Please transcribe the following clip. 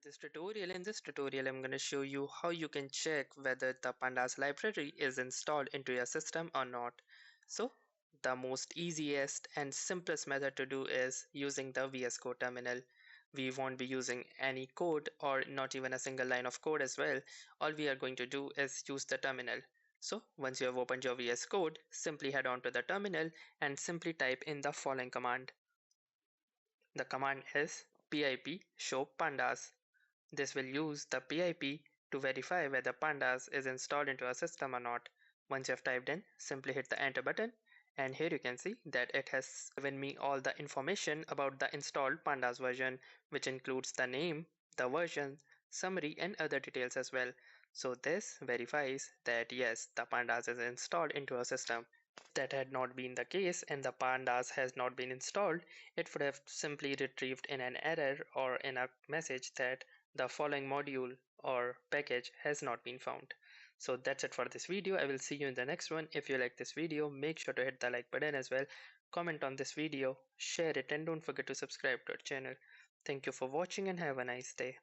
In this tutorial, I'm going to show you how you can check whether the Pandas library is installed into your system or not. So, the most easiest and simplest method to do is using the VS Code terminal. We won't be using any code or not even a single line of code as well. All we are going to do is use the terminal. So, once you have opened your VS Code, simply head on to the terminal and simply type in the following command. The command is pip show pandas. This will use the PIP to verify whether Pandas is installed into a system or not. Once you have typed in, simply hit the enter button, and here you can see that it has given me all the information about the installed Pandas version, which includes the name, the version, summary and other details as well. So this verifies that yes, the Pandas is installed into a system. If that had not been the case and the Pandas has not been installed, it would have simply retrieved in an error or in a message that the following module or package has not been found. So that's it for this video. I will see you in the next one. If you like this video, make sure to hit the like button as well. Comment on this video, share it, and don't forget to subscribe to our channel. Thank you for watching and have a nice day.